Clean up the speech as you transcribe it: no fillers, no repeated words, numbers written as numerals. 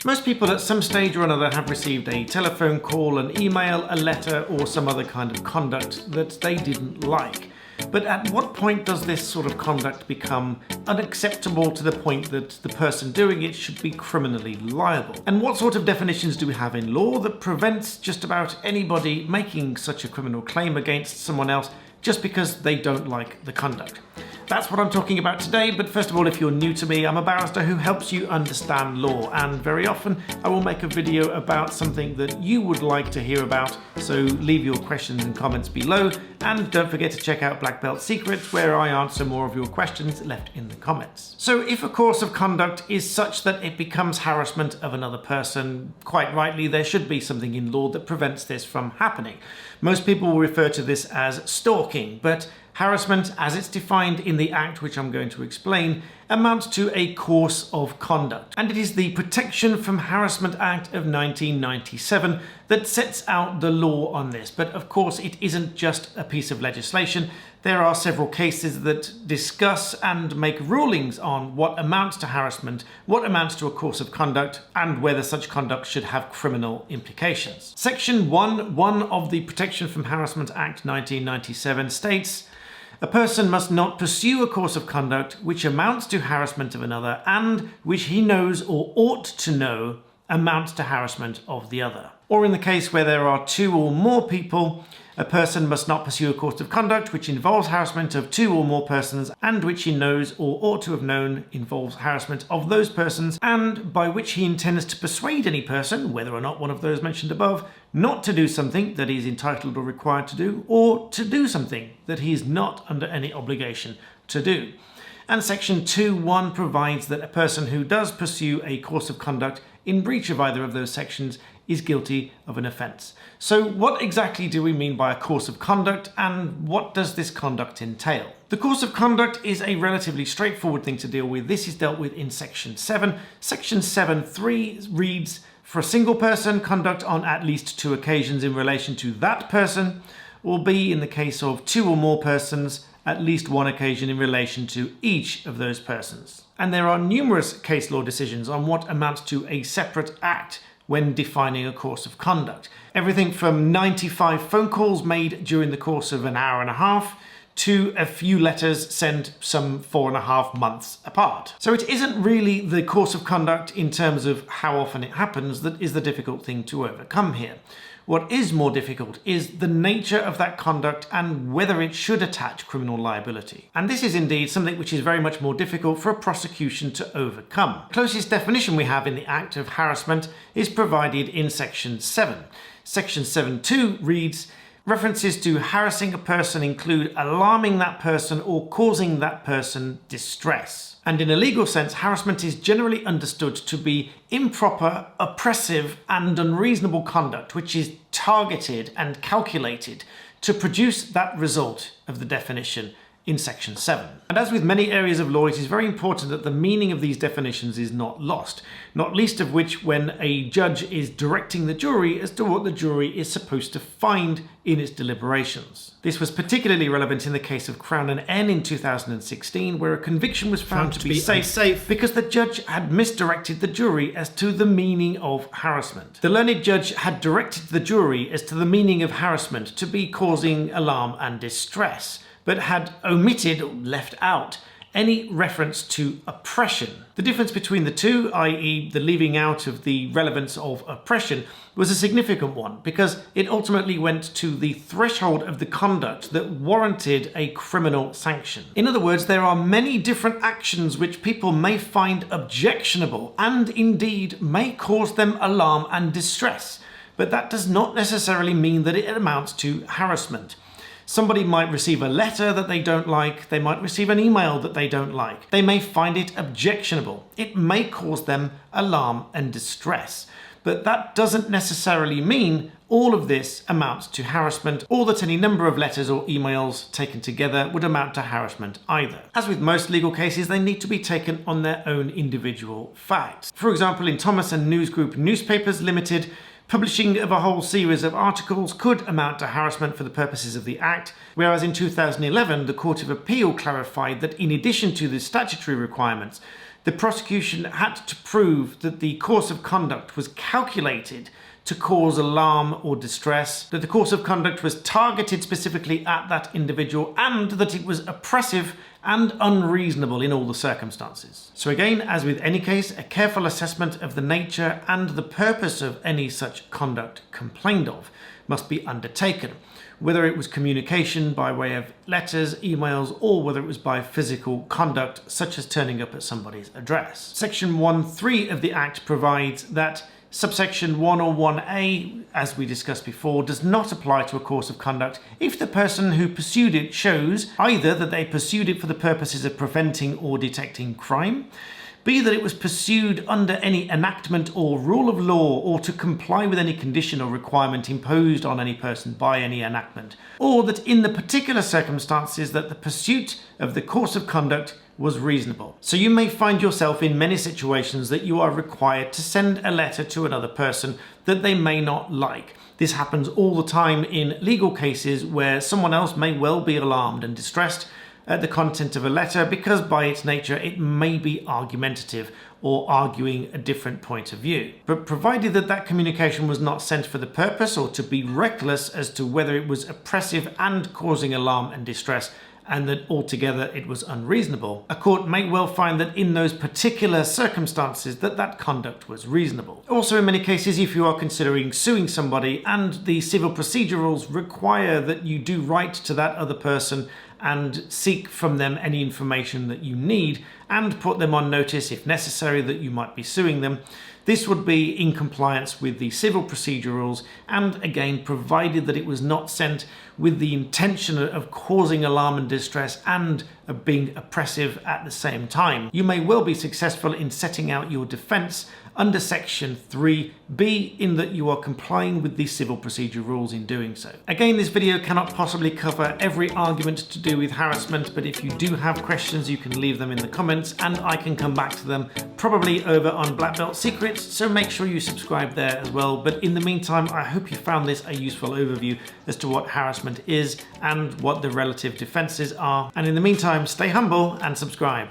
Most people at some stage or another have received a telephone call, an email, a letter, or some other kind of conduct that they didn't like. But at what point does this sort of conduct become unacceptable to the point that the person doing it should be criminally liable? And what sort of definitions do we have in law that prevents just about anybody making such a criminal claim against someone else just because they don't like the conduct? That's what I'm talking about today, but first of all, if you're new to me, I'm a barrister who helps you understand law, and very often I will make a video about something that you would like to hear about, so leave your questions and comments below, and don't forget to check out Black Belt Secrets, where I answer more of your questions left in the comments. So if a course of conduct is such that it becomes harassment of another person, quite rightly there should be something in law that prevents this from happening. Most people will refer to this as stalking, but harassment, as it's defined in the Act, which I'm going to explain, amounts to a course of conduct. And it is the Protection from Harassment Act of 1997 that sets out the law on this. But of course, it isn't just a piece of legislation. There are several cases that discuss and make rulings on what amounts to harassment, what amounts to a course of conduct, and whether such conduct should have criminal implications. Section 1 of the Protection from Harassment Act 1997 states, "A person must not pursue a course of conduct which amounts to harassment of another and which he knows or ought to know amounts to harassment of the other." Or in the case where there are two or more people, a person must not pursue a course of conduct which involves harassment of two or more persons and which he knows or ought to have known involves harassment of those persons and by which he intends to persuade any person, whether or not one of those mentioned above, not to do something that he is entitled or required to do, or to do something that he is not under any obligation to do. And Section 2.1 provides that a person who does pursue a course of conduct in breach of either of those sections is guilty of an offence. So what exactly do we mean by a course of conduct, and what does this conduct entail? The course of conduct is a relatively straightforward thing to deal with. This is dealt with in Section 7. Section 7.3 reads, "For a single person, conduct on at least two occasions in relation to that person, or B, in the case of two or more persons, at least one occasion in relation to each of those persons." And there are numerous case law decisions on what amounts to a separate act when defining a course of conduct. Everything from 95 phone calls made during the course of an hour and a half to a few letters sent some 4.5 months apart. So it isn't really the course of conduct in terms of how often it happens that is the difficult thing to overcome here. What is more difficult is the nature of that conduct and whether it should attach criminal liability. And this is indeed something which is very much more difficult for a prosecution to overcome. The closest definition we have in the Act of harassment is provided in Section 7. Section 7.2 reads, "References to harassing a person include alarming that person or causing that person distress." And in a legal sense, harassment is generally understood to be improper, oppressive, and unreasonable conduct which is targeted and calculated to produce that result of the definition in Section 7. And as with many areas of law, it is very important that the meaning of these definitions is not lost, not least of which when a judge is directing the jury as to what the jury is supposed to find in its deliberations. This was particularly relevant in the case of Crown and N in 2016, where a conviction was found to be safe because the judge had misdirected the jury as to the meaning of harassment. The learned judge had directed the jury as to the meaning of harassment to be causing alarm and distress, but had omitted or left out any reference to oppression. The difference between the two, i.e. the leaving out of the relevance of oppression, was a significant one because it ultimately went to the threshold of the conduct that warranted a criminal sanction. In other words, there are many different actions which people may find objectionable and indeed may cause them alarm and distress, but that does not necessarily mean that it amounts to harassment. Somebody might receive a letter that they don't like, they might receive an email that they don't like. They may find it objectionable. It may cause them alarm and distress. But that doesn't necessarily mean all of this amounts to harassment, or that any number of letters or emails taken together would amount to harassment either. As with most legal cases, they need to be taken on their own individual facts. For example, in Thomas and News Group Newspapers Limited, publishing of a whole series of articles could amount to harassment for the purposes of the Act, whereas in 2011 the Court of Appeal clarified that in addition to the statutory requirements, the prosecution had to prove that the course of conduct was calculated to cause alarm or distress, that the course of conduct was targeted specifically at that individual, and that it was oppressive and unreasonable in all the circumstances. So again, as with any case, a careful assessment of the nature and the purpose of any such conduct complained of must be undertaken, whether it was communication by way of letters, emails, or whether it was by physical conduct, such as turning up at somebody's address. Section 1.3 of the Act provides that subsection 1 or 1A, as we discussed before, does not apply to a course of conduct if the person who pursued it shows either that they pursued it for the purposes of preventing or detecting crime, B, that it was pursued under any enactment or rule of law, or to comply with any condition or requirement imposed on any person by any enactment, or that in the particular circumstances that the pursuit of the course of conduct was reasonable. So you may find yourself in many situations that you are required to send a letter to another person that they may not like. This happens all the time in legal cases where someone else may well be alarmed and distressed at the content of a letter because by its nature it may be argumentative or arguing a different point of view. But provided that that communication was not sent for the purpose or to be reckless as to whether it was oppressive and causing alarm and distress, and that altogether it was unreasonable, a court may well find that in those particular circumstances that conduct was reasonable. Also, in many cases, if you are considering suing somebody and the civil procedure rules require that you do write to that other person and seek from them any information that you need and put them on notice if necessary that you might be suing them, this would be in compliance with the civil procedure rules, and again, provided that it was not sent with the intention of causing alarm and distress and of being oppressive at the same time. You may well be successful in setting out your defence under section 3B in that you are complying with the civil procedure rules in doing so. Again, this video cannot possibly cover every argument to do with harassment, but if you do have questions, you can leave them in the comments and I can come back to them probably over on Black Belt Secrets, so make sure you subscribe there as well. But in the meantime, I hope you found this a useful overview as to what harassment is and what the relative defences are. And in the meantime, stay humble and subscribe.